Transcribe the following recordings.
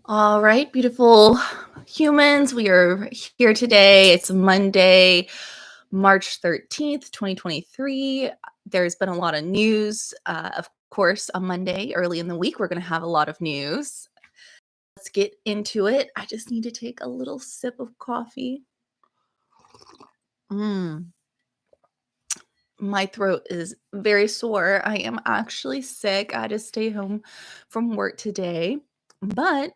All right, beautiful humans. We are here today. It's Monday, March 13th, 2023. There's been a lot of news. Of course, on Monday, early in the week, we're going to have a lot of news. Let's get into it. I just need to take a little sip of coffee. Mm, my throat is very sore. I am actually sick. I had to stay home from work today, but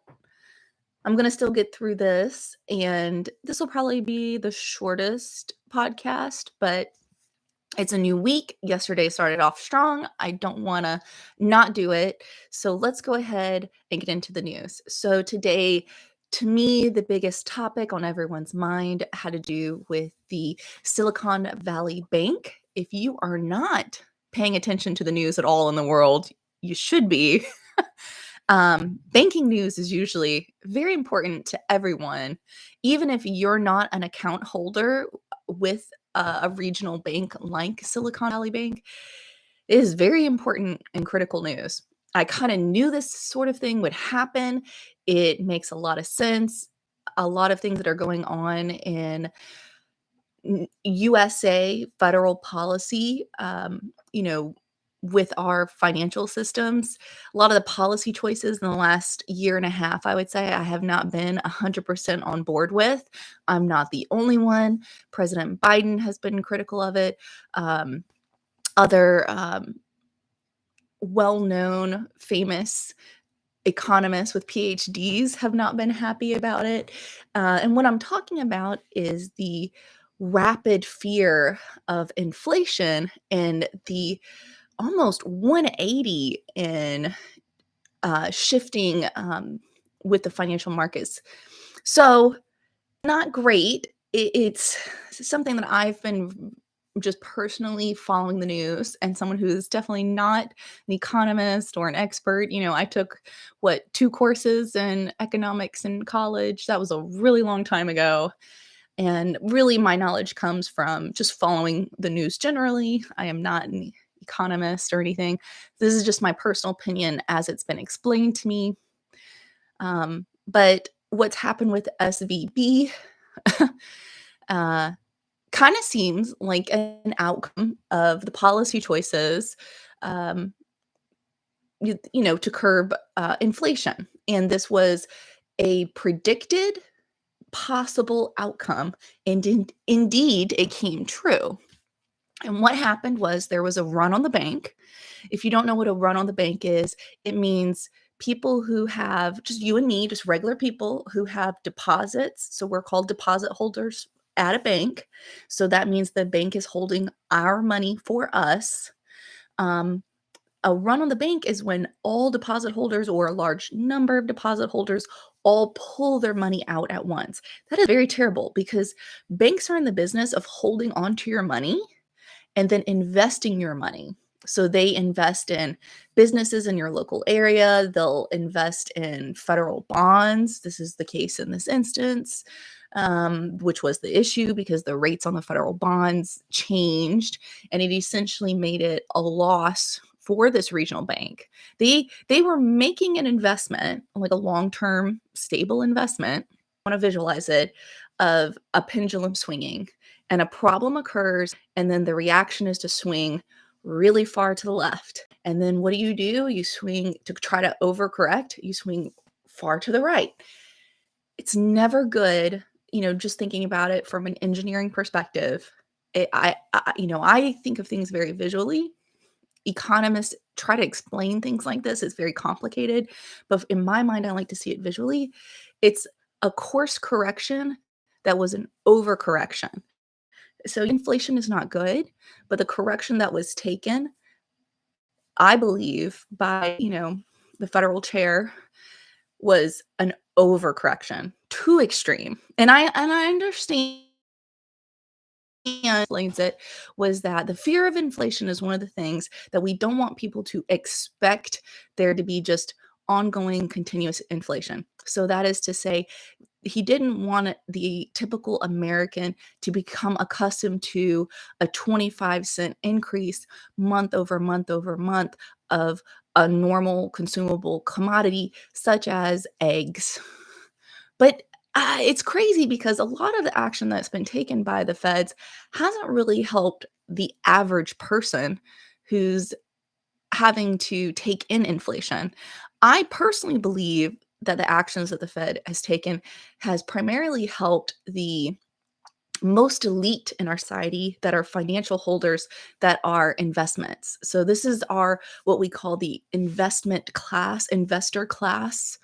I'm gonna still get through this, and this will probably be the shortest podcast, but it's a new week. Yesterday started off strong. I don't wanna not do it. So let's go ahead and get into the news. So today, to me, the biggest topic on everyone's mind had to do with the Silicon Valley Bank. If you are not paying attention to the news at all in the world, you should be. Banking news is usually very important to everyone, even if you're not an account holder with a regional bank like Silicon Valley Bank. It is very important and critical news. I kind of knew this sort of thing would happen. It makes a lot of sense. A lot of things that are going on in USA federal policy, with our financial systems, a lot of the policy choices in the last year and a half, I would say, I have not been 100% on board with. I'm not the only one. President Biden has been critical of it. Other well-known, famous economists with PhDs have not been happy about it. And what I'm talking about is the rapid fear of inflation and the almost 180 in shifting with the financial markets. So, not great. It's something that I've been just personally following the news, and someone who's definitely not an economist or an expert. I took two courses in economics in college. That was a really long time ago. And really, my knowledge comes from just following the news generally. I am not an economist or anything. This is just my personal opinion as it's been explained to me. But what's happened with SVB uh, kind of seems like an outcome of the policy choices, um, to curb inflation. And this was a predicted possible outcome. And indeed, it came true. And what happened was there was a run on the bank. If you don't know what a run on the bank is, it means people who have just you and me, just regular people who have deposits. So we're called deposit holders at a bank. So that means the bank is holding our money for us. Um, a run on the bank is when all deposit holders or a large number of deposit holders all pull their money out at once. That is very terrible because banks are in the business of holding on to your money and then investing your money. So they invest in businesses in your local area. They'll invest in federal bonds. This is the case in this instance, which was the issue because the rates on the federal bonds changed, and it essentially made it a loss for this regional bank. They were making an investment, like a long-term stable investment. I want to visualize it of a pendulum swinging, and a problem occurs, and then the reaction is to swing really far to the left. And then what do? You swing to try to overcorrect, you swing far to the right. It's never good, just thinking about it from an engineering perspective. I think of things very visually. Economists try to explain things like this. It's very complicated, but in my mind, I like to see it visually. It's a course correction that was an overcorrection. So inflation is not good, but the correction that was taken, I believe, by, the federal chair was an overcorrection, too extreme. And I understand explains it was that the fear of inflation is one of the things that we don't want people to expect there to be just ongoing continuous inflation. So that is to say, he didn't want the typical American to become accustomed to a 25-cent increase month over month over month of a normal consumable commodity such as eggs. But it's crazy because a lot of the action that's been taken by the feds hasn't really helped the average person who's having to take in inflation. I personally believe that the actions that the Fed has taken has primarily helped the most elite in our society that are financial holders that are investments. So this is our what we call the investment class, investor class.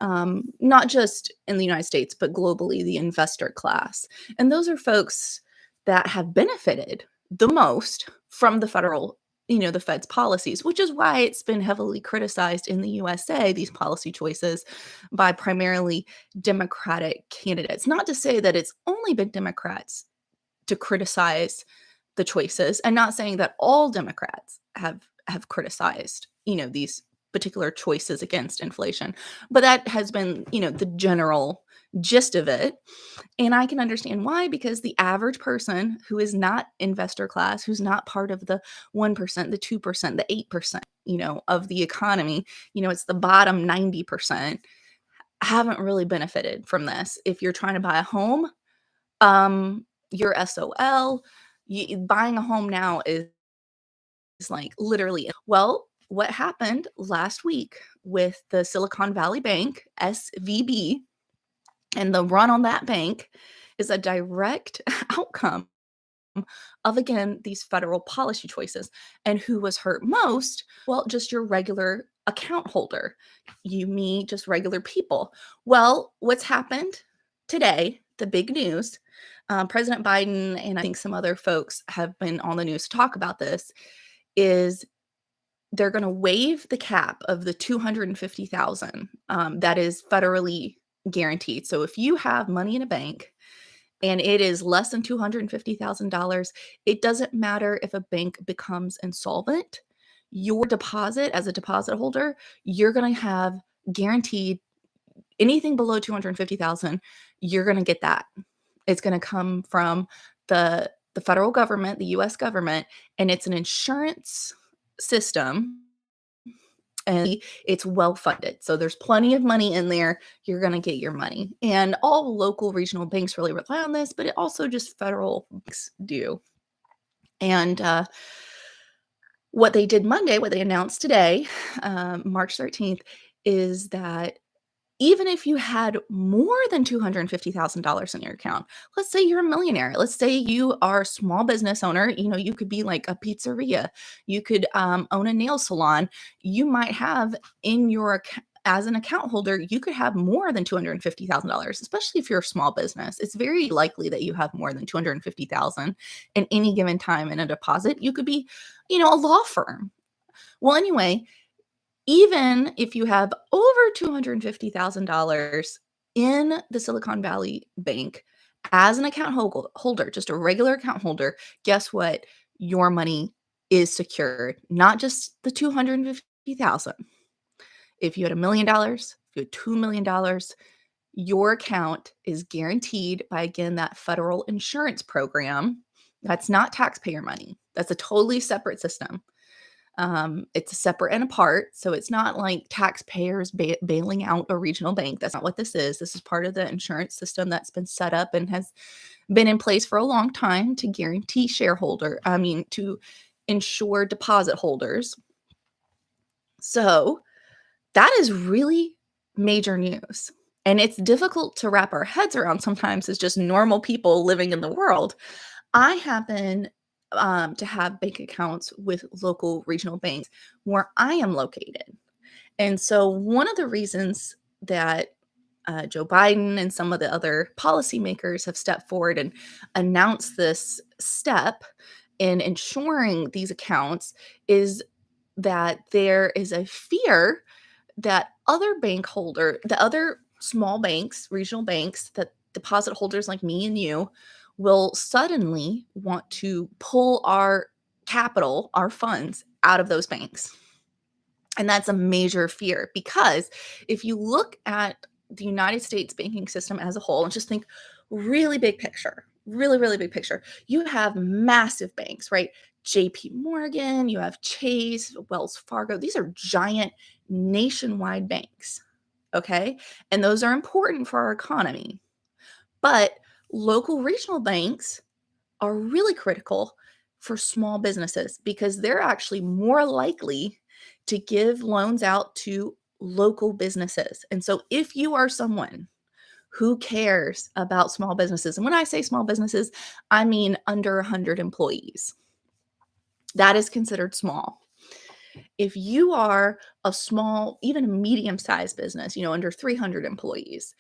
Not just in the United States, but globally, the investor class. And those are folks that have benefited the most from the federal, the Fed's policies, which is why it's been heavily criticized in the USA, these policy choices, by primarily Democratic candidates. Not to say that it's only been Democrats to criticize the choices, and not saying that all Democrats have criticized, these particular choices against inflation, but that has been, the general gist of it. And I can understand why, because the average person who is not investor class, who's not part of the 1%, the 2%, the 8%, of the economy, it's the bottom 90%, haven't really benefited from this. If you're trying to buy a home, you're SOL. Buying a home now is like literally, well, what happened last week with the Silicon Valley Bank, SVB, and the run on that bank is a direct outcome of, again, these federal policy choices. And who was hurt most? Well, just your regular account holder, you, me, just regular people. Well, what's happened today, the big news, President Biden and I think some other folks have been on the news to talk about this, is they're going to waive the cap of the 250,000 that is federally guaranteed. So if you have money in a bank and it is less than $250,000, it doesn't matter if a bank becomes insolvent. Your deposit as a deposit holder, you're going to have guaranteed anything below 250,000, you're going to get that. It's going to come from the federal government, the US government, and it's an insurance system, and it's well funded. So there's plenty of money in there. You're going to get your money. And all local regional banks really rely on this, but it also just federal banks do. And what they did Monday, what they announced today, March 13th, is that even if you had more than $250,000 in your account, let's say you're a millionaire, let's say you are a small business owner, you could be like a pizzeria, you could own a nail salon, you might have in your as an account holder, you could have more than $250,000, especially if you're a small business. It's very likely that you have more than 250,000 in any given time in a deposit. You could be, a law firm. Well, anyway, even if you have over $250,000 in the Silicon Valley Bank as an account holder, just a regular account holder, guess what? Your money is secured, not just the 250,000. If you had $1 million, if you had $2 million, your account is guaranteed by, again, that federal insurance program. That's not taxpayer money. That's a totally separate system. It's separate and apart. So it's not like taxpayers bailing out a regional bank. That's not what this is. This is part of the insurance system that's been set up and has been in place for a long time to guarantee to ensure deposit holders. So that is really major news. And it's difficult to wrap our heads around sometimes as just normal people living in the world. I happen to have bank accounts with local regional banks where I am located. And so, one of the reasons that Joe Biden and some of the other policymakers have stepped forward and announced this step in ensuring these accounts is that there is a fear that the other small banks, regional banks, that deposit holders like me and you will suddenly want to pull our capital, our funds out of those banks. And that's a major fear because if you look at the United States banking system as a whole and just think really big picture, really, really big picture, you have massive banks, right? JP Morgan, you have Chase, Wells Fargo. These are giant nationwide banks. Okay. And those are important for our economy. But local regional banks are really critical for small businesses because they're actually more likely to give loans out to local businesses. And so if you are someone who cares about small businesses, and when I say small businesses, I mean under 100 employees, that is considered small. If you are a small, even a medium sized business, under 300 employees,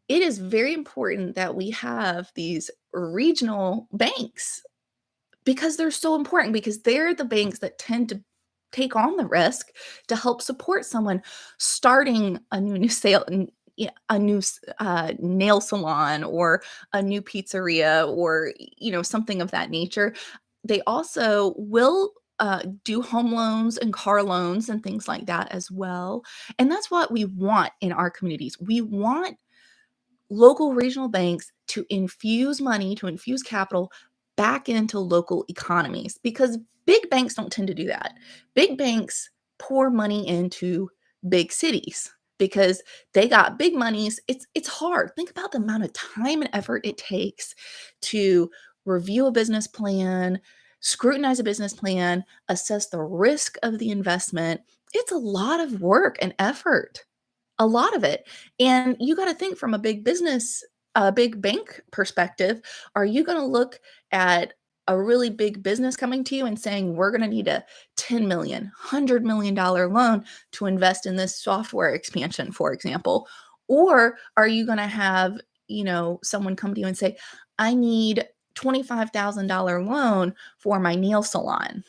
it is very important that we have these regional banks because they're so important because they're the banks that tend to take on the risk to help support someone starting a new sale, yeah, a new nail salon or a new pizzeria or something of that nature. They also will do home loans and car loans and things like that as well. And that's what we want in our communities. We want local regional banks to infuse money, to infuse capital back into local economies because big banks don't tend to do that. Big banks pour money into big cities because they got big monies. It's hard. Think about the amount of time and effort it takes to review a business plan, scrutinize a business plan, assess the risk of the investment. It's a lot of work and effort. A lot of it. And you gotta think from a big bank perspective, are you gonna look at a really big business coming to you and saying, "We're gonna need a 10,000,000, $100,000,000 loan to invest in this software expansion," for example? Or are you gonna have, someone come to you and say, "I need $25,000 loan for my nail salon."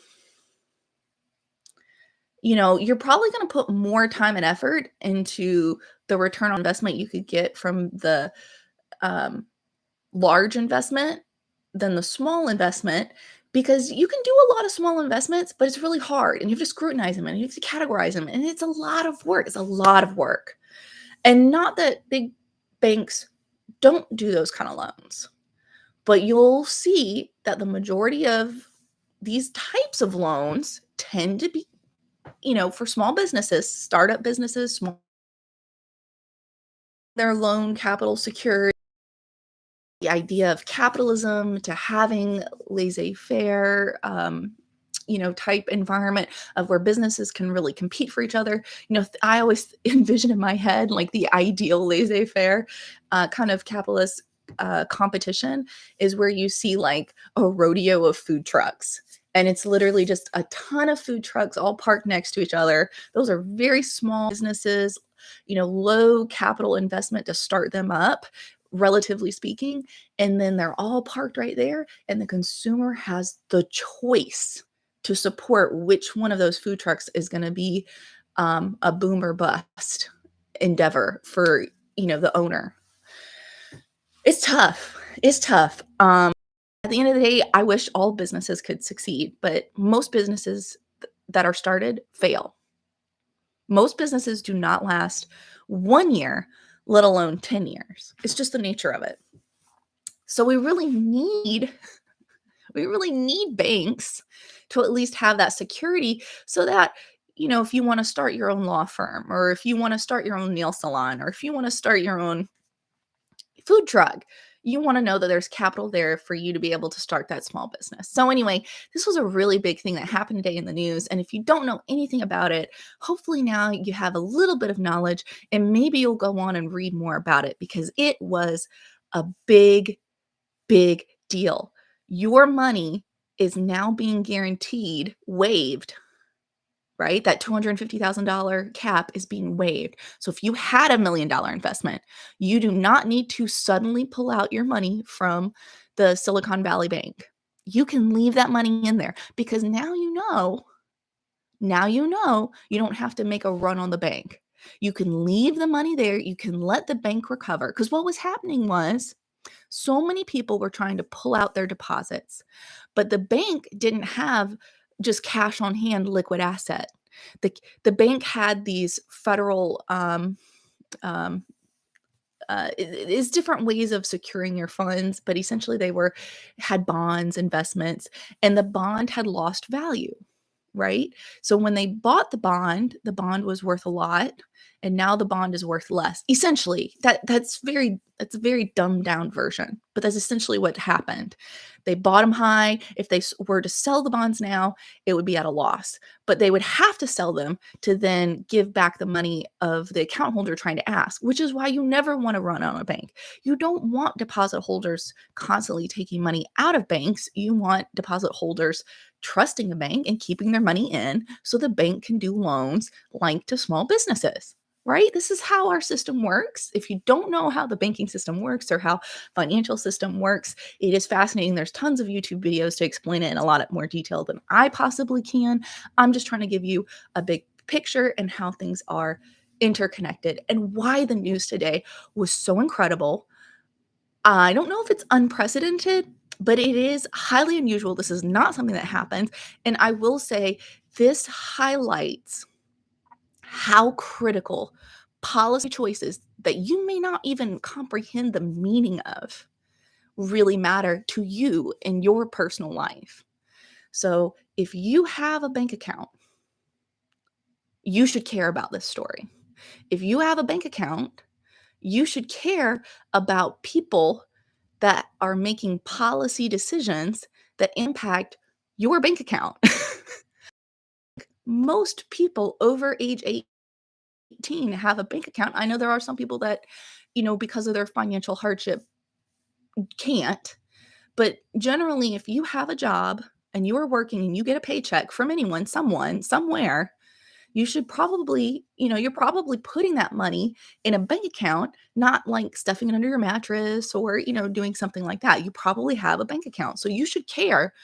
You're probably going to put more time and effort into the return on investment you could get from the um, large investment than the small investment because you can do a lot of small investments, but it's really hard and you have to scrutinize them and you have to categorize them. And it's a lot of work. It's a lot of work. And not that big banks don't do those kind of loans, but you'll see that the majority of these types of loans tend to be for small businesses, startup businesses, small their loan capital security, the idea of capitalism to having laissez-faire, type environment of where businesses can really compete for each other. I always envision in my head like the ideal laissez-faire kind of capitalist competition is where you see like a rodeo of food trucks. And it's literally just a ton of food trucks all parked next to each other. Those are very small businesses, low capital investment to start them up, relatively speaking. And then they're all parked right there. And the consumer has the choice to support which one of those food trucks is going to be a boom or bust endeavor for the owner. It's tough. It's tough. At the end of the day, I wish all businesses could succeed, but most businesses that are started fail. Most businesses do not last 1 year, let alone 10 years. It's just the nature of it. So we really need banks to at least have that security so that if you want to start your own law firm or if you want to start your own nail salon or if you want to start your own food truck, you want to know that there's capital there for you to be able to start that small business. So anyway, this was a really big thing that happened today in the news, and if you don't know anything about it, hopefully now you have a little bit of knowledge and maybe you'll go on and read more about it because it was a big big deal. Your money is now being guaranteed, waived, right? That $250,000 cap is being waived. So if you had $1 million investment, you do not need to suddenly pull out your money from the Silicon Valley Bank. You can leave that money in there because now you don't have to make a run on the bank. You can leave the money there. You can let the bank recover. Because what was happening was so many people were trying to pull out their deposits, but the bank didn't have just cash on hand liquid asset. The bank had these federal um, it is different ways of securing your funds, but essentially they were had bonds, investments, and the bond had lost value, right? So when they bought the bond was worth a lot, and now the bond is worth less. Essentially, that's a very dumbed down version, but that's essentially what happened. They bought them high. If they were to sell the bonds now, it would be at a loss, but they would have to sell them to then give back the money of the account holder trying to ask, which is why you never want to run on a bank. You don't want deposit holders constantly taking money out of banks. You want deposit holders trusting a bank and keeping their money in so the bank can do loans like to small businesses. Right? This is how our system works. If you don't know how the banking system works or how financial system works, it is fascinating. There's tons of YouTube videos to explain it in a lot more detail than I possibly can. I'm just trying to give you a big picture and how things are interconnected and why the news today was so incredible. I don't know if it's unprecedented, but it is highly unusual. This is not something that happens. And I will say this highlights how critical policy choices that you may not even comprehend the meaning of really matter to you in your personal life. So, if you have a bank account, you should care about this story. If you have a bank account, you should care about people that are making policy decisions that impact your bank account. Most people over age 18 have a bank account. I know there are some people that, because of their financial hardship can't, but generally, if you have a job and you are working and you get a paycheck from anyone, someone, somewhere, you should probably, you're probably putting that money in a bank account, not like stuffing it under your mattress or, doing something like that. You probably have a bank account. So you should care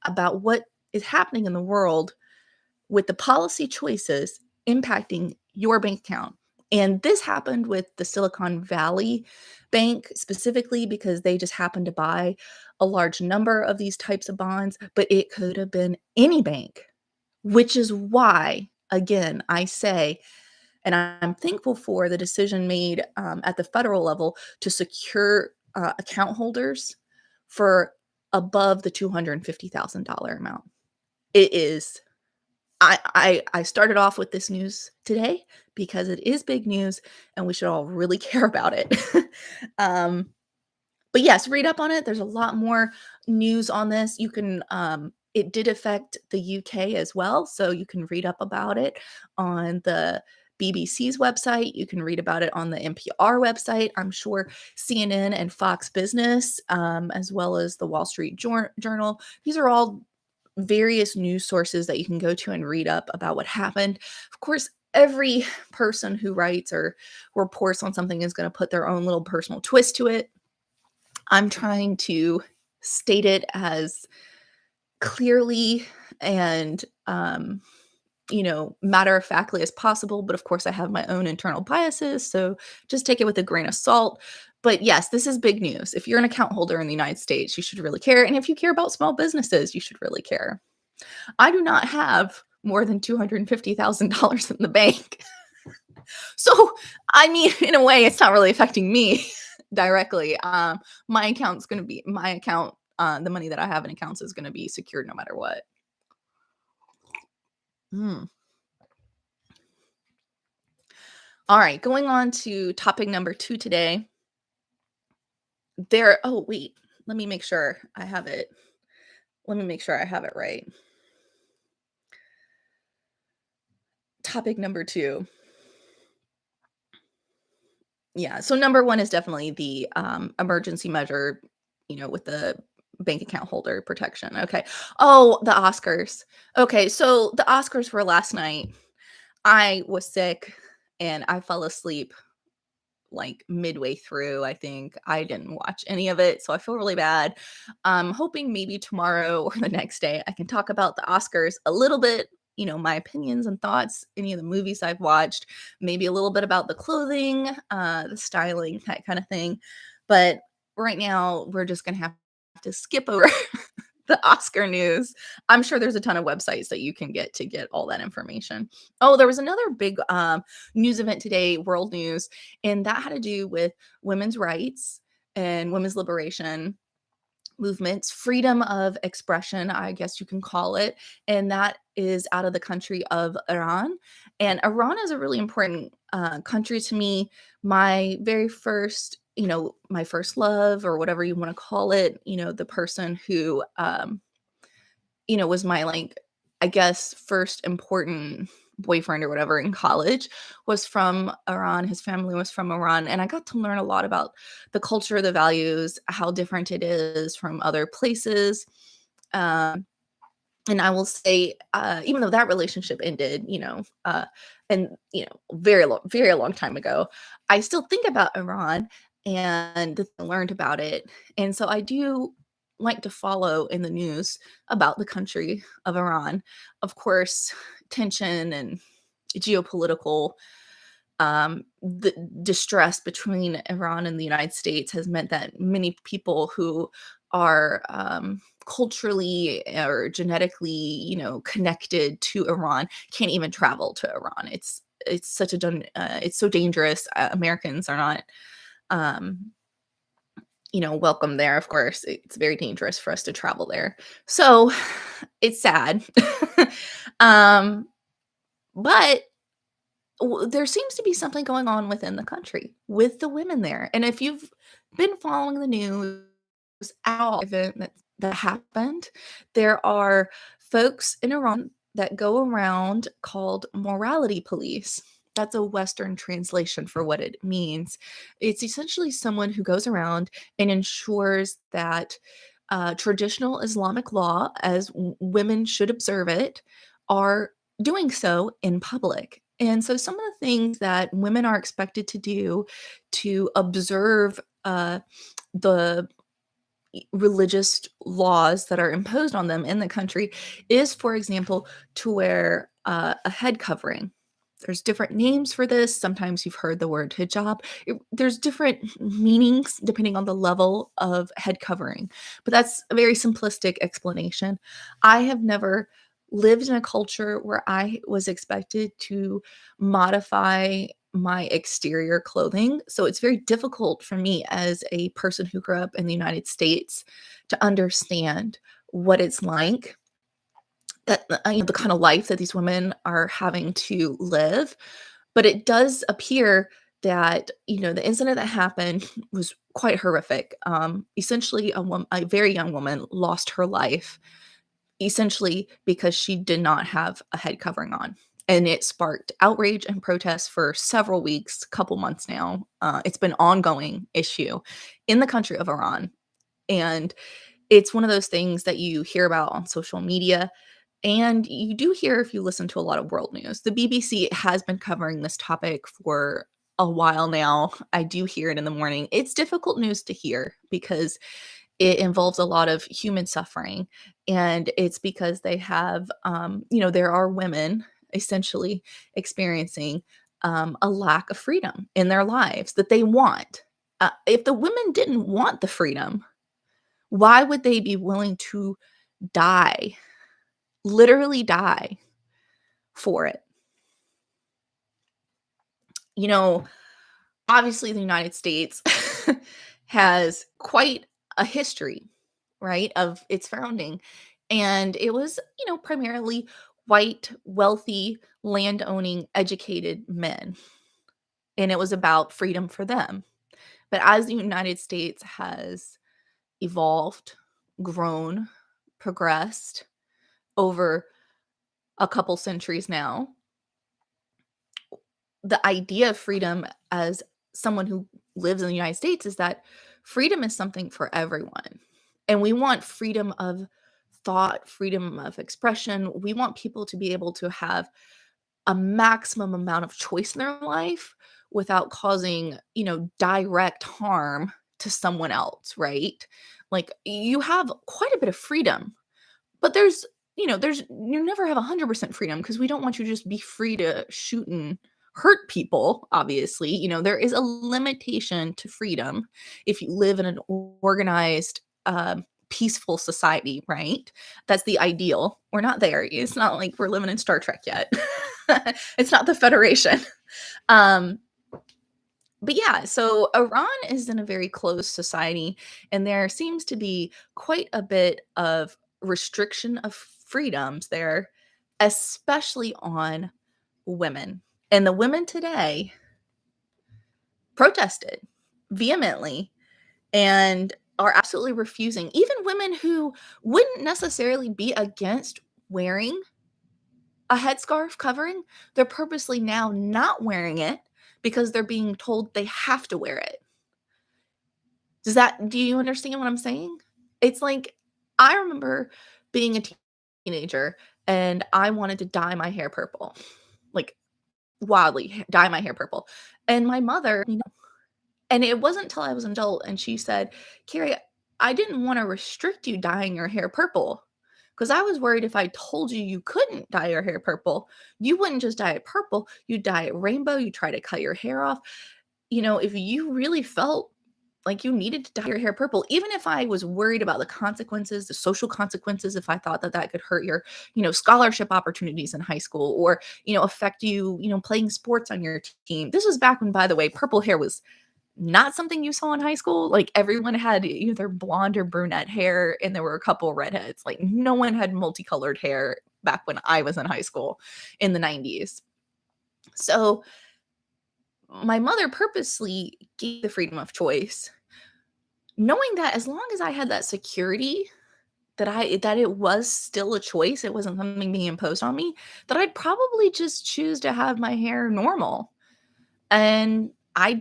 about what is happening in the world with the policy choices impacting your bank account. And this happened with the Silicon Valley Bank specifically because they just happened to buy a large number of these types of bonds, but it could have been any bank, which is why, again, I say, and I'm thankful for the decision made at the federal level to secure account holders for above the $250,000 amount. It is I started off with this news today because it is big news and we should all really care about it. um, but yes, read up on it. There's a lot more news on this. You can it did affect the UK as well, so you can read up about it on the BBC's website. You can read about it on the NPR website. I'm sure CNN and Fox Business, as well as the Wall Street Journal. These are all various news sources that you can go to and read up about what happened. Of course, every person who writes or reports on something is going to put their own little personal twist to it. I'm trying to state it as clearly and matter of factly as possible. But of course, I have my own internal biases. So just take it with a grain of salt. But yes, this is big news. If you're an account holder in the United States, you should really care. And if you care about small businesses, you should really care. I do not have more than $250,000 in the bank. So, I mean, in a way, it's not really affecting me directly. My account's going to be my account. The money that I have in accounts is going to be secured no matter what. Mm. All right, going on to topic number 2 today. Oh, wait, let me make sure I have it. Let me make sure I have it right. Topic number 2. Yeah, so number 1 is definitely the emergency measure, with the bank account holder protection. Okay. Oh, the Oscars. Okay, so the Oscars were last night. I was sick and I fell asleep like midway through. I think I didn't watch any of it, so I feel really bad. I'm hoping maybe tomorrow or the next day I can talk about the Oscars a little bit, my opinions and thoughts, any of the movies I've watched, maybe a little bit about the clothing, the styling, that kind of thing. But right now we're just going to have to skip over the Oscar news. I'm sure there's a ton of websites that you can get to get all that information. Oh, there was another big news event today, world news, and that had to do with women's rights and women's liberation movements, freedom of expression, I guess you can call it, and that is out of the country of Iran. And Iran is a really important country to me. My very first, my first love, or whatever you want to call it, the person who, was my like, I guess, first important boyfriend or whatever in college was from Iran. His family was from Iran. And I got to learn a lot about the culture, the values, how different it is from other places. Um, and I will say, even though that relationship ended, and very long time ago, I still think about Iran and learned about it. And so I do like to follow in the news about the country of Iran. Of course, tension and geopolitical the distress between Iran and the United States has meant that many people who are culturally or genetically, connected to Iran can't even travel to Iran. It's such a it's so dangerous. Americans are not, um, welcome there. Of course, it's very dangerous for us to travel there. So it's sad. um, but there seems to be something going on within the country with the women there. And if you've been following the news, our event that happened, there are folks in Iran that go around called morality police. That's a Western translation for what it means. It's essentially someone who goes around and ensures that traditional Islamic law, as women should observe it, are doing so in public. And so, some of the things that women are expected to do to observe the religious laws that are imposed on them in the country is, for example, to wear a head covering. There's different names for this. Sometimes you've heard the word hijab. There's different meanings depending on the level of head covering, but that's a very simplistic explanation. I have never lived in a culture where I was expected to modify my exterior clothing. So it's very difficult for me as a person who grew up in the United States to understand what it's like, that the kind of life that these women are having to live. But it does appear that, the incident that happened was quite horrific. Essentially, a very young woman lost her life, essentially because she did not have a head covering on. And it sparked outrage and protests for several weeks, couple months now. It's been ongoing issue in the country of Iran. And it's one of those things that you hear about on social media, and you do hear if you listen to a lot of world news. The BBC has been covering this topic for a while now. I do hear it in the morning. It's difficult news to hear because it involves a lot of human suffering, and it's because they have, there are women essentially experiencing a lack of freedom in their lives that they want. If the women didn't want the freedom, why would they be willing to die, literally die for it? You know, Obviously, the United States has quite a history, right, of its founding. And it was, primarily white, wealthy, land owning, educated men. And it was about freedom for them. But as the United States has evolved, grown, progressed over a couple centuries now, the idea of freedom as someone who lives in the United States is that freedom is something for everyone. And we want freedom of thought, freedom of expression. We want people to be able to have a maximum amount of choice in their life without causing, direct harm to someone else, right? Like, you have quite a bit of freedom, but you never have 100% freedom, because we don't want you to just be free to shoot and hurt people, obviously. There is a limitation to freedom if you live in an organized peaceful society, right? That's the ideal. We're not there. It's not like we're living in Star Trek yet. It's not the Federation. Um, but yeah, so Iran is in a very closed society, and there seems to be quite a bit of restriction of freedoms there, especially on women. And the women today protested vehemently and are absolutely refusing. Even women who wouldn't necessarily be against wearing a headscarf covering, they're purposely now not wearing it because they're being told they have to wear it. Do you understand what I'm saying? It's like I remember being a teenager and I wanted to dye my hair purple. Like wildly dye my hair purple. And my mother, and it wasn't till I was an adult and she said, "Carrie, I didn't want to restrict you dyeing your hair purple because I was worried if I told you you couldn't dye your hair purple, you wouldn't just dye it purple, you'd dye it rainbow, you try to cut your hair off. If you really felt like you needed to dye your hair purple, even if I was worried about the consequences, the social consequences, if I thought that that could hurt your, scholarship opportunities in high school or, affect you, playing sports on your team." This was back when, by the way, purple hair was not something you saw in high school. Like everyone had either blonde or brunette hair, and there were a couple redheads. Like no one had multicolored hair back when I was in high school in the 90s. So my mother purposely gave the freedom of choice, knowing that as long as I had that security that it was still a choice, it wasn't something being imposed on me, that I'd probably just choose to have my hair normal. And I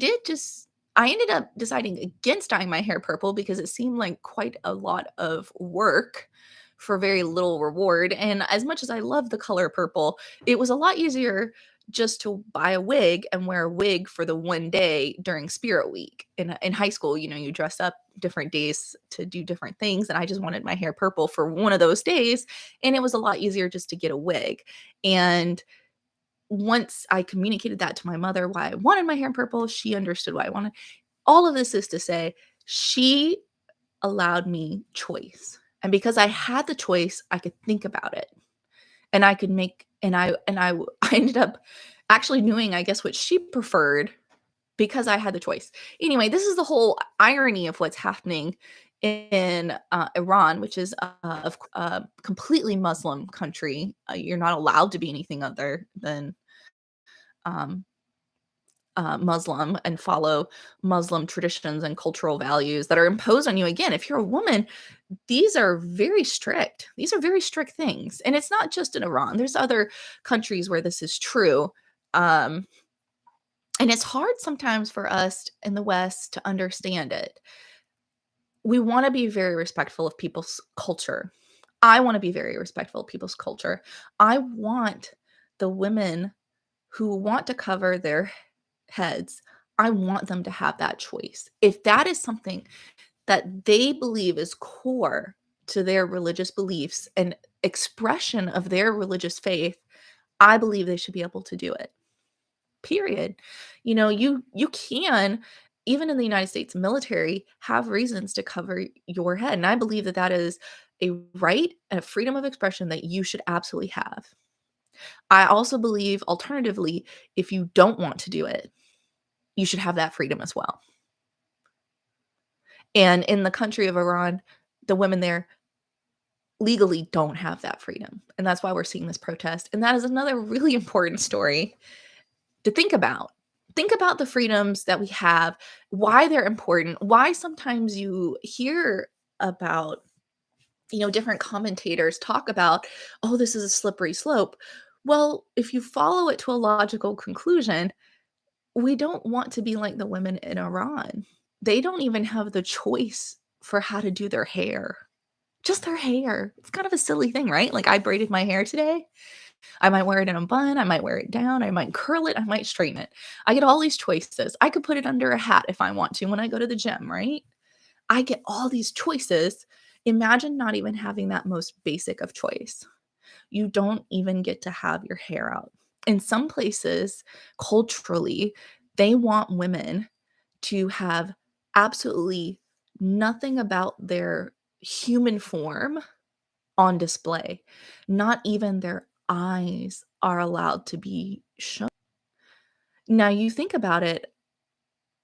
ended up deciding against dyeing my hair purple because it seemed like quite a lot of work for very little reward. And as much as I love the color purple, it was a lot easier just to buy a wig and wear a wig for the one day during Spirit Week. In high school, you dress up different days to do different things. And I just wanted my hair purple for one of those days. And it was a lot easier just to get a wig. And once I communicated that to my mother why I wanted my hair purple, she understood why I wanted. All of this is to say, she allowed me choice. And because I had the choice, I could think about it. And I could make I ended up actually doing, I guess, what she preferred because I had the choice. Anyway, this is the whole irony of what's happening in Iran, which is a completely Muslim country. You're not allowed to be anything other than um, Muslim and follow Muslim traditions and cultural values that are imposed on you. Again, if you're a woman, these are very strict. These are very strict things. And it's not just in Iran, there's other countries where this is true. Um, and it's hard sometimes for us in the West to understand it. We want to be very respectful of people's culture. I want to be very respectful of people's culture. I want the women who want to cover their heads, I want them to have that choice. If that is something that they believe is core to their religious beliefs and expression of their religious faith, I believe they should be able to do it. Period. You can, even in the United States military, have reasons to cover your head, and I believe that that is a right and a freedom of expression that you should absolutely have. I also believe alternatively, if you don't want to do it, you should have that freedom as well. And in the country of Iran, the women there legally don't have that freedom. And that's why we're seeing this protest. And that is another really important story to think about. Think about the freedoms that we have, why they're important, why sometimes you hear about, different commentators talk about, oh, this is a slippery slope. Well, if you follow it to a logical conclusion, we don't want to be like the women in Iran. They don't even have the choice for how to do their hair. Just their hair. It's kind of a silly thing, right? Like I braided my hair today. I might wear it in a bun, I might wear it down, I might curl it, I might straighten it. I get all these choices. I could put it under a hat if I want to when I go to the gym, right? I get all these choices. Imagine not even having that most basic of choice. You don't even get to have your hair out. In some places, culturally, they want women to have absolutely nothing about their human form on display. Not even their eyes are allowed to be shown. Now, you think about it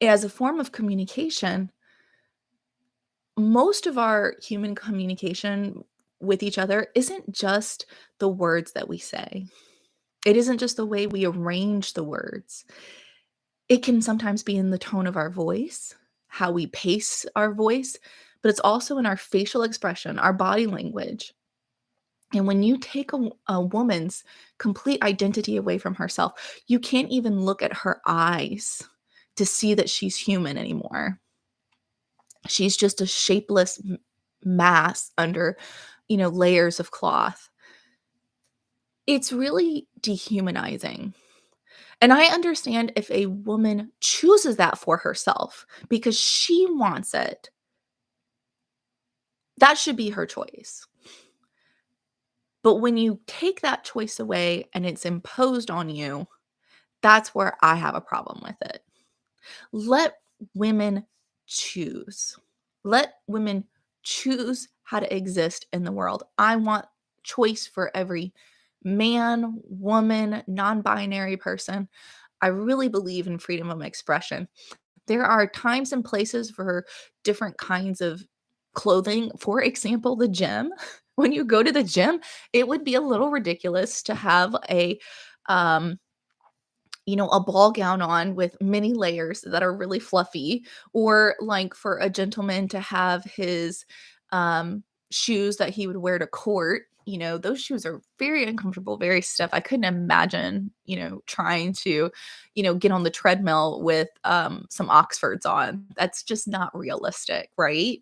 as a form of communication, most of our human communication with each other isn't just the words that we say. It isn't just the way we arrange the words. It can sometimes be in the tone of our voice, how we pace our voice, but it's also in our facial expression, our body language. And when you take a woman's complete identity away from herself, you can't even look at her eyes to see that she's human anymore. She's just a shapeless mass under, layers of cloth. It's really dehumanizing. And I understand if a woman chooses that for herself because she wants it, that should be her choice. But when you take that choice away and it's imposed on you, that's where I have a problem with it. Let women choose. Let women choose how to exist in the world. I want choice for every man, woman, non binary person. I really believe in freedom of expression. There are times and places for different kinds of clothing. For example, the gym. When you go to the gym, it would be a little ridiculous to have um, a ball gown on with many layers that are really fluffy, or like for a gentleman to have his shoes that he would wear to court. Those shoes are very uncomfortable, very stiff. I couldn't imagine, trying to, get on the treadmill with some Oxfords on. That's just not realistic, right?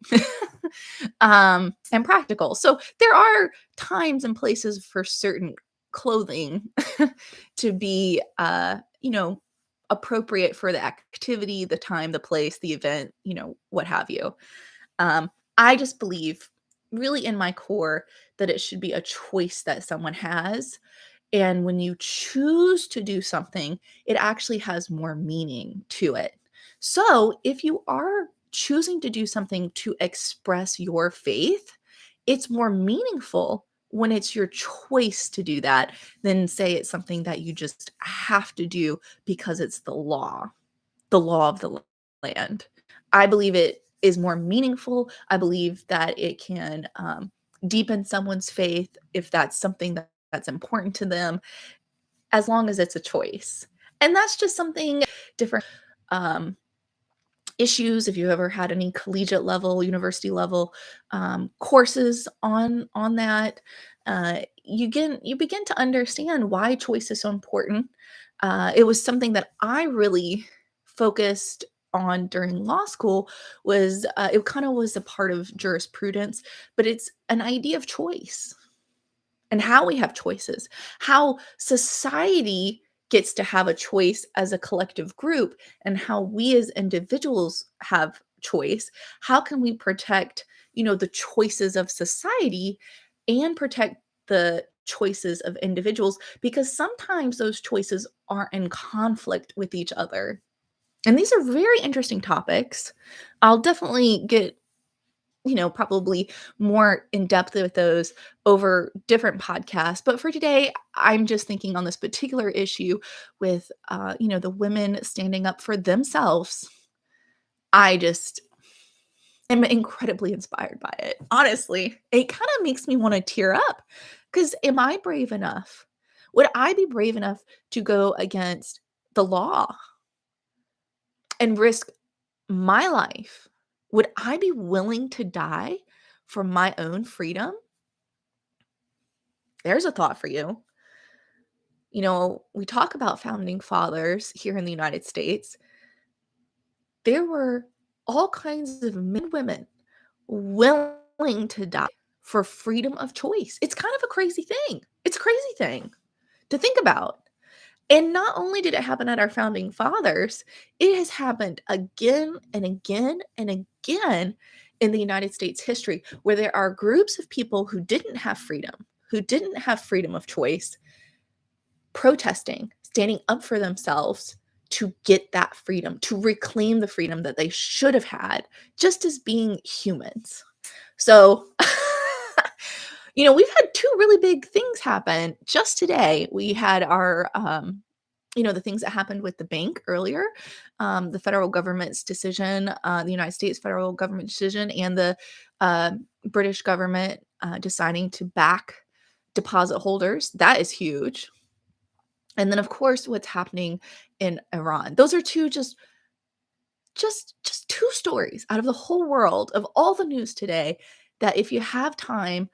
And practical. So there are times and places for certain clothing to be appropriate for the activity, the time, the place, the event, what have you. I just believe really in my core that it should be a choice that someone has. And when you choose to do something, it actually has more meaning to it. So if you are choosing to do something to express your faith, it's more meaningful when it's your choice to do that than say it's something that you just have to do because it's the law of the land. I believe it is more meaningful. I believe that it can deepen someone's faith if that's something that's important to them, as long as it's a choice. And that's just something different. Um, Issues, if you ever had any collegiate level, university level courses on that, you begin to understand why choice is so important. It was something that I really focused on during law school. Was It kind of was a part of jurisprudence, but it's an idea of choice and how we have choices, how society gets to have a choice as a collective group, and how we as individuals have choice. How can we protect, the choices of society and protect the choices of individuals? Because sometimes those choices are in conflict with each other. And these are very interesting topics. I'll definitely get probably more in depth with those over different podcasts. But for today, I'm just thinking on this particular issue with, the women standing up for themselves. I just am incredibly inspired by it. Honestly, it kind of makes me want to tear up because am I brave enough? Would I be brave enough to go against the law and risk my life? Would I be willing to die for my own freedom? There's a thought for you. We talk about founding fathers here in the United States. There were all kinds of men and women willing to die for freedom of choice. It's kind of a crazy thing. It's a crazy thing to think about. And not only did it happen at our founding fathers, it has happened again and again and again in the United States history, where there are groups of people who didn't have freedom, who didn't have freedom of choice, protesting, standing up for themselves to get that freedom, to reclaim the freedom that they should have had, just as being humans. So, we've had 2 really big things happen just today. We had our, the things that happened with the bank earlier, the federal government's decision, the United States federal government decision, and the British government deciding to back deposit holders. That is huge. And then, of course, what's happening in Iran. Those are 2 just 2 stories out of the whole world of all the news today that if you have time,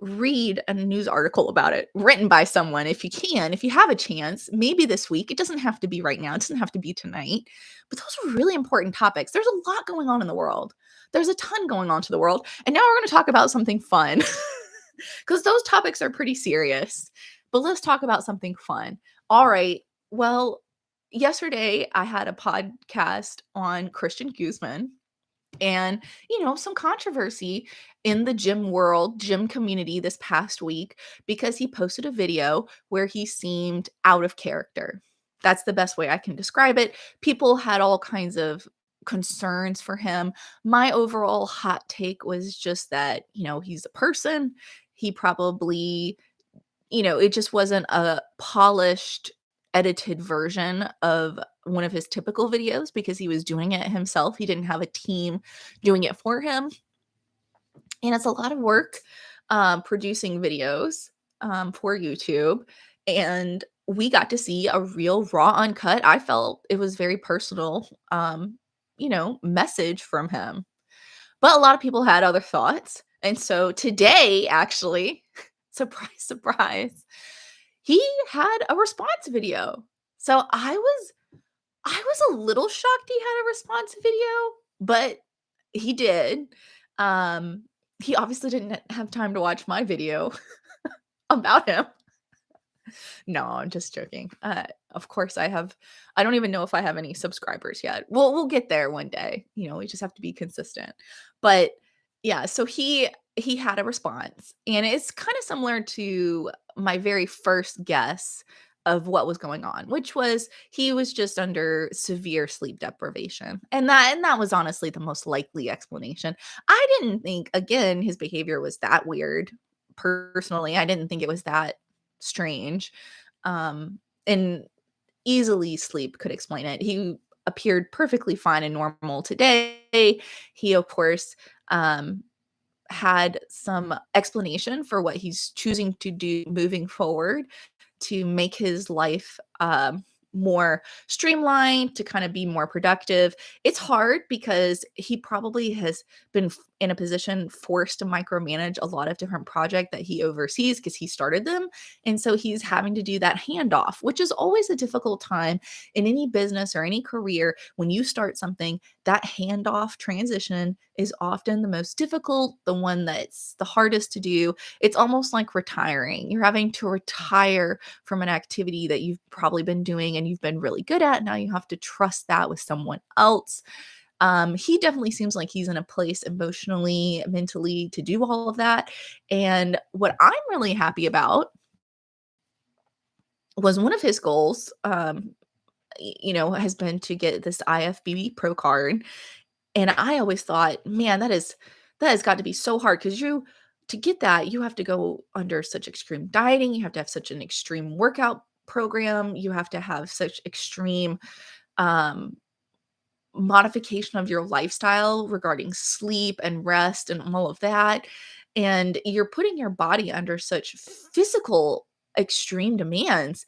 read a news article about it written by someone if you can, if you have a chance, maybe this week. It doesn't have to be right now. It doesn't have to be tonight. But those are really important topics. There's a lot going on in the world. There's a ton going on to the world. And now we're going to talk about something fun because those topics are pretty serious. But let's talk about something fun. All right. Well, yesterday I had a podcast on Christian Guzman and, some controversy in the gym community this past week because he posted a video where he seemed out of character. That's the best way I can describe it. People had all kinds of concerns for him. My overall hot take was just that, he's a person. He probably it just wasn't a polished, edited version of one of his typical videos because he was doing it himself. He didn't have a team doing it for him. And it's a lot of work producing videos for YouTube. And we got to see a real raw uncut. I felt it was very personal, message from him. But a lot of people had other thoughts. And so today, actually, surprise, surprise, he had a response video. So I was a little shocked he had a response video, but he did. Um, he obviously didn't have time to watch my video about him. No, I'm just joking. Of course I don't even know if I have any subscribers yet. We'll get there one day. We just have to be consistent. But yeah, so he had a response and it's kind of similar to my very first guess of what was going on, which was he was just under severe sleep deprivation. And that was honestly the most likely explanation. I didn't think again his behavior was that weird. Personally, I didn't think it was that strange. And easily sleep could explain it. He appeared perfectly fine and normal today. He, of course, had some explanation for what he's choosing to do moving forward to make his life more streamlined, to kind of be more productive. It's hard because he probably has been in a position forced to micromanage a lot of different projects that he oversees because he started them. And so he's having to do that handoff, which is always a difficult time in any business or any career. When you start something, that handoff transition is often the most difficult, the one that's the hardest to do. It's almost like retiring. You're having to retire from an activity that you've probably been doing and you've been really good at. Now you have to trust that with someone else. He definitely seems like he's in a place emotionally, mentally to do all of that. And what I'm really happy about was one of his goals, has been to get this IFBB Pro card. And I always thought, man, that has got to be so hard because to get that, you have to go under such extreme dieting, you have to have such an extreme workout program, you have to have such extreme um modification of your lifestyle regarding sleep and rest and all of that. And you're putting your body under such physical extreme demands.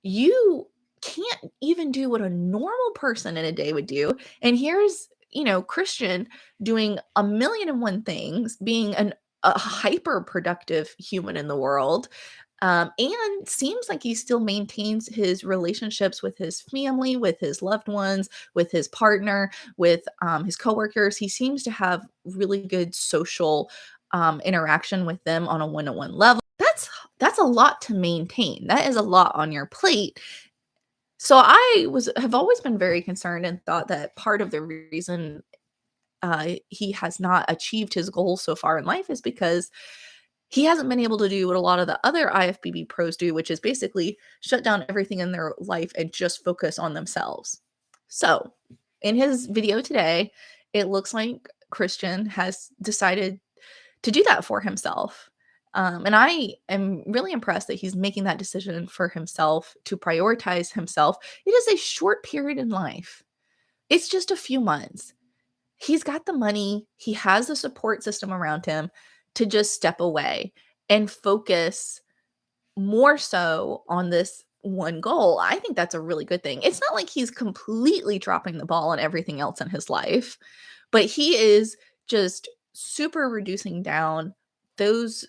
You can't even do what a normal person in a day would do. And here's, Christian doing a million and one things, being a hyper productive human in the world. And seems like he still maintains his relationships with his family, with his loved ones, with his partner, with his coworkers. He seems to have really good social interaction with them on a one-to-one level. That's a lot to maintain. That is a lot on your plate. So have always been very concerned and thought that part of the reason he has not achieved his goals so far in life is because he hasn't been able to do what a lot of the other IFBB pros do, which is basically shut down everything in their life and just focus on themselves. So, in his video today, it looks like Christian has decided to do that for himself. And I am really impressed that he's making that decision for himself to prioritize himself. It is a short period in life. It's just a few months. He's got the money, he has the support system around him to just step away and focus more so on this one goal. I think that's a really good thing. It's not like he's completely dropping the ball on everything else in his life, but he is just super reducing down those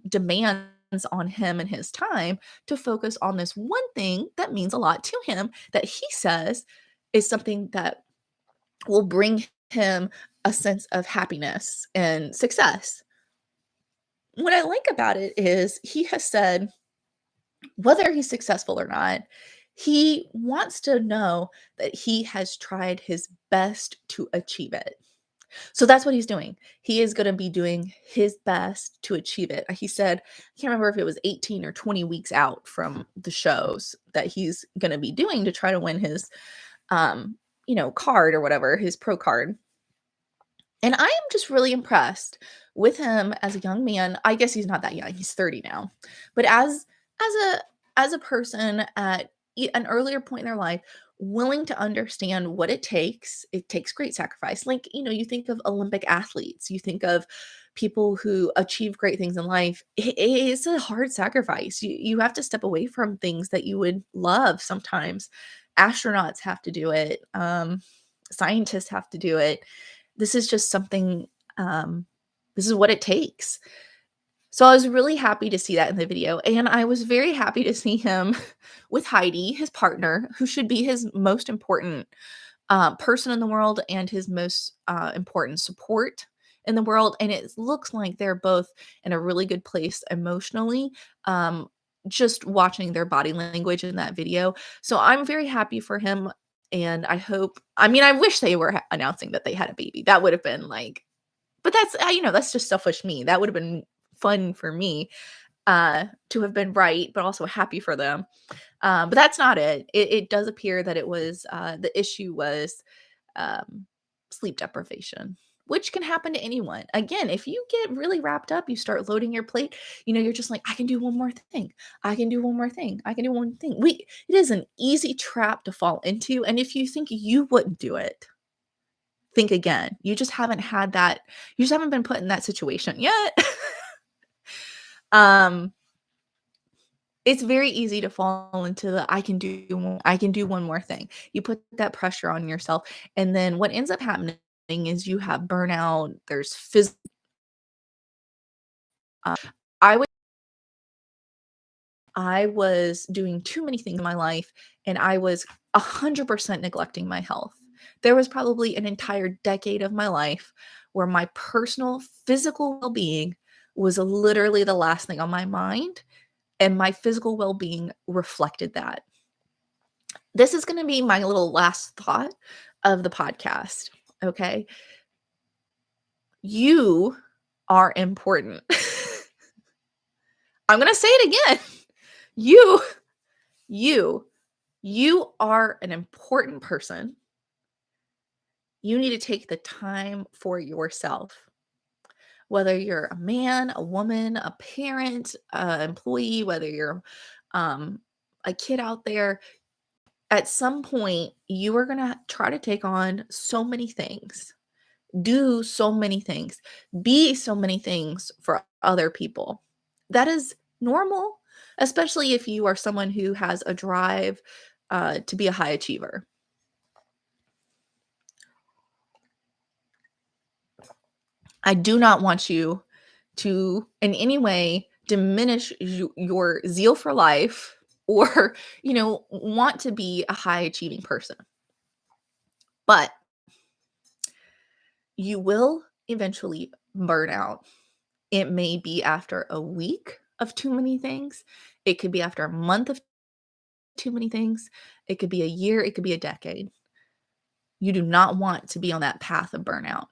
demands on him and his time to focus on this one thing that means a lot to him that he says is something that will bring him a sense of happiness and success. What I like about it is he has said, whether he's successful or not, he wants to know that he has tried his best to achieve it. So that's what he's doing. He is going to be doing his best to achieve it. He said, I can't remember if it was 18 or 20 weeks out from the shows that he's going to be doing to try to win his card or whatever, his pro card. And I am just really impressed with him as a young man. I guess he's not that young. He's 30 now. But as a as a person at an earlier point in their life, willing to understand what it takes great sacrifice. Like, you think of Olympic athletes, you think of people who achieve great things in life. It is a hard sacrifice. You have to step away from things that you would love sometimes. Astronauts have to do it. Scientists have to do it. This is just something, this is what it takes. So I was really happy to see that in the video, and I was very happy to see him with Heidi, his partner, who should be his most important person in the world and his most important support in the world. And it looks like they're both in a really good place emotionally. Just watching their body language in that video. So I'm very happy for him. And I wish they were announcing that they had a baby. That would have been like, but that's just selfish me. That would have been fun for me to have been right, but also happy for them. But that's not it. It does appear that it was the issue was sleep deprivation, which can happen to anyone. Again, if you get really wrapped up, you start loading your plate, you're just like, I can do one more thing. I can do one more thing. I can do one thing. It is an easy trap to fall into. And if you think you wouldn't do it, think again. You just haven't had that. You just haven't been put in that situation yet. It's very easy to fall into the I can do one more thing. You put that pressure on yourself, and then what ends up happening is you have burnout, there's uh, I was I was doing too many things in my life, and I was 100% neglecting my health. There was probably an entire decade of my life where my personal physical well-being was literally the last thing on my mind, and my physical well-being reflected that. This is gonna be my little last thought of the podcast, okay? You are important. I'm gonna say it again. You you you are an important person. You need to take the time for yourself. Whether you're a man, a woman, a parent, a employee, whether you're, um, a kid out there, at some point, you are gonna try to take on so many things, do so many things, be so many things for other people. That is normal, especially if you are someone who has a drive, to be a high achiever. I do not want you to in any way diminish your zeal for life or, want to be a high achieving person. But you will eventually burn out. It may be after a week of too many things. It could be after a month of too many things. It could be a year. It could be a decade. You do not want to be on that path of burnout.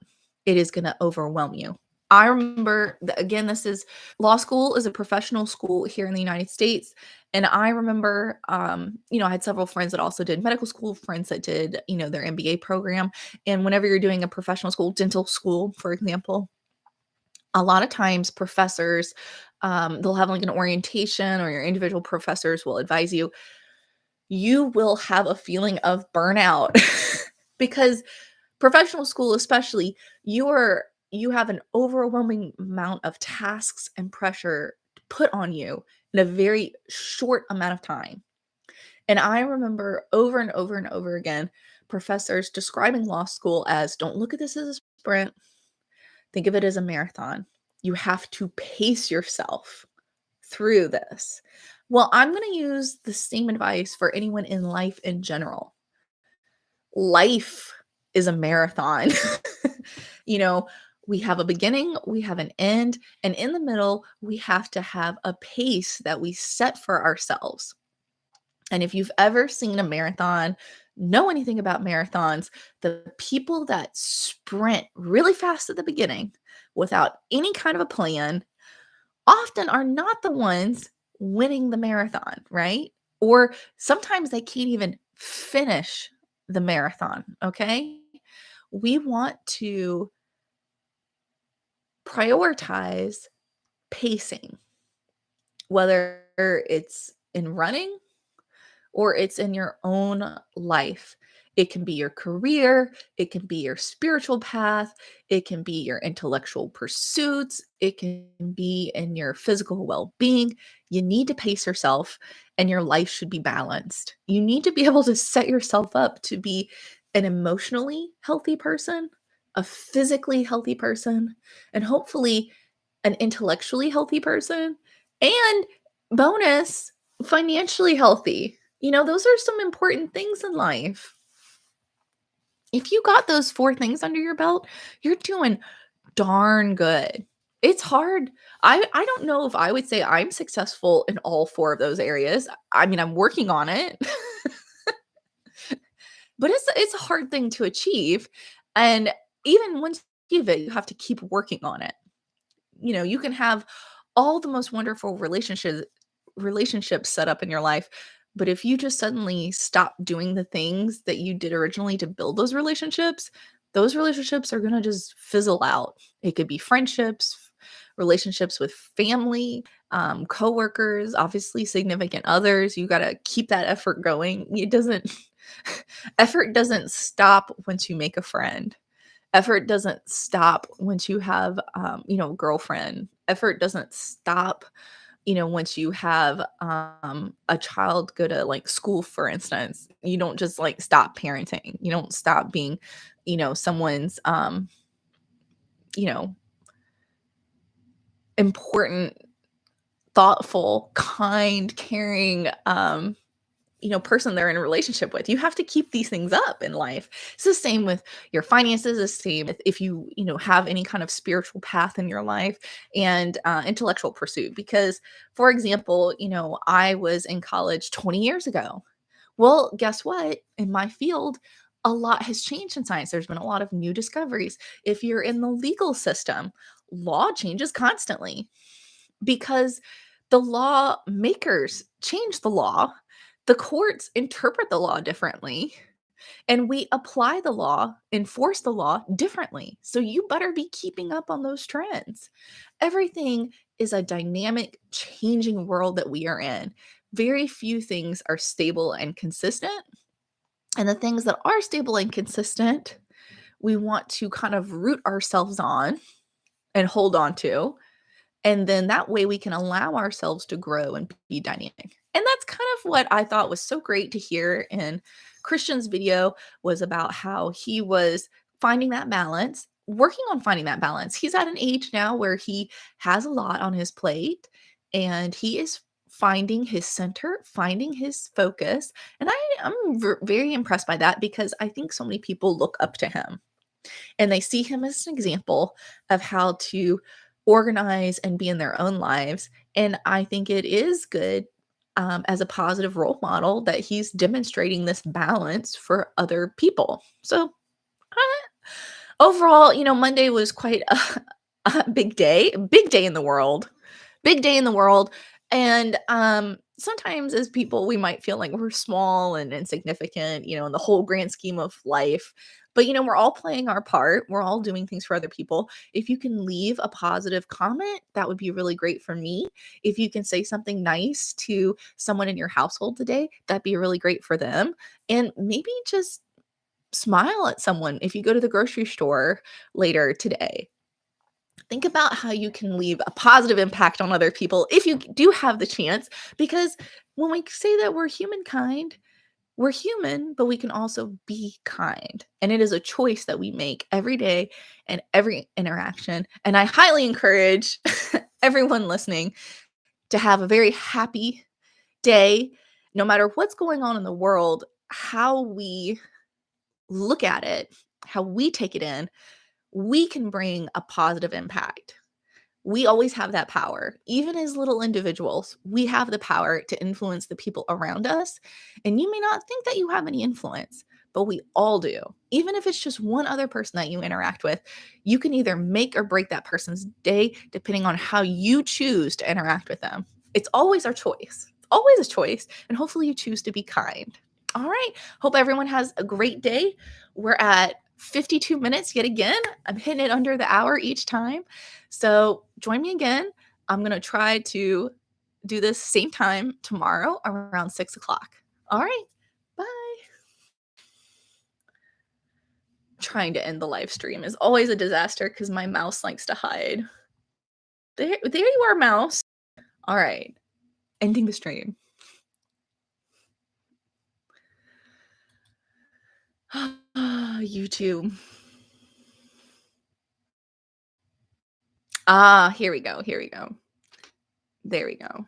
It is going to overwhelm you. I remember, again, this is law school is a professional school here in the United States. And I remember, I had several friends that also did medical school, friends that did, their MBA program. And whenever you're doing a professional school, dental school, for example, A lot of times professors, they'll have like an orientation or your individual professors will advise you, you will have a feeling of burnout because professional school especially, you have an overwhelming amount of tasks and pressure put on you in a very short amount of time. And I remember over and over and over again professors describing law school as don't look at this as a sprint, think of it as a marathon. You have to pace yourself through this. Well, I'm going to use the same advice for anyone in life in general. Life is a marathon. You know, we have a beginning, we have an end, and in the middle, we have to have a pace that we set for ourselves. And if you've ever seen a marathon, know anything about marathons, the people that sprint really fast at the beginning without any kind of a plan often are not the ones winning the marathon, right? Or sometimes they can't even finish the marathon, okay? We want to prioritize pacing, whether it's in running or it's in your own life. It can be your career, it can be your spiritual path, it can be your intellectual pursuits, it can be in your physical well being. You need to pace yourself, and your life should be balanced. You need to be able to set yourself up to be an emotionally healthy person, a physically healthy person, and hopefully an intellectually healthy person, and bonus, financially healthy. Those are some important things in life. If you got those 4 things under your belt, you're doing darn good. It's hard. I don't know if I would say I'm successful in all 4 of those areas. I mean, I'm working on it, but it's a hard thing to achieve, and even once you achieve it, you have to keep working on it. You can have all the most wonderful relationships set up in your life, but if you just suddenly stop doing the things that you did originally to build those relationships are going to just fizzle out. It could be friendships, relationships with family, coworkers, obviously significant others. You got to keep that effort going. It doesn't effort doesn't stop once you make a friend. Effort doesn't stop once you have, a girlfriend. Effort doesn't stop, once you have a child go to like school, for instance. You don't just like stop parenting. You don't stop being, someone's, you know, important, thoughtful, kind, caring, person they're in a relationship with. You have to keep these things up in life. It's the same with your finances, the same if you have any kind of spiritual path in your life and intellectual pursuit. Because, for example, I was in college 20 years ago. Well, guess what? In my field, a lot has changed in science. There's been a lot of new discoveries. If you're in the legal system, law changes constantly because the law makers change the law, the courts interpret the law differently, and we apply the law, enforce the law differently. So you better be keeping up on those trends. Everything is a dynamic, changing world that we are in. Very few things are stable and consistent. And the things that are stable and consistent, we want to kind of root ourselves on and hold on to, and then that way we can allow ourselves to grow and be dynamic. And that's kind of what I thought was so great to hear in Christian's video, was about how he was finding that balance, working on finding that balance. He's at an age now where he has a lot on his plate and he is finding his center, finding his focus. And I'm very impressed by that because I think so many people look up to him and they see him as an example of how to organize and be in their own lives. And I think it is good, as a positive role model, that he's demonstrating this balance for other people. So, overall, Monday was quite a big day in the world, big day in the world. And sometimes as people, we might feel like we're small and insignificant, in the whole grand scheme of life. But, we're all playing our part. We're all doing things for other people. If you can leave a positive comment, that would be really great for me. If you can say something nice to someone in your household today, that'd be really great for them. And maybe just smile at someone if you go to the grocery store later today. Think about how you can leave a positive impact on other people if you do have the chance, because when we say that we're human, but we can also be kind. And it is a choice that we make every day and every interaction. And I highly encourage everyone listening to have a very happy day, no matter what's going on in the world, how we look at it, how we take it in, we can bring a positive impact. We always have that power. Even as little individuals, we have the power to influence the people around us. And you may not think that you have any influence, but we all do. Even if it's just one other person that you interact with, you can either make or break that person's day depending on how you choose to interact with them. It's always our choice. Always a choice. And hopefully you choose to be kind. All right. Hope everyone has a great day. We're at 52 minutes yet again. I'm hitting it under the hour each time. So join me again. I'm going to try to do this same time tomorrow around 6 o'clock. All right. Bye. Trying to end the live stream is always a disaster because my mouse likes to hide. There you are, mouse. All right. Ending the stream. YouTube. Here we go. Here we go. There we go.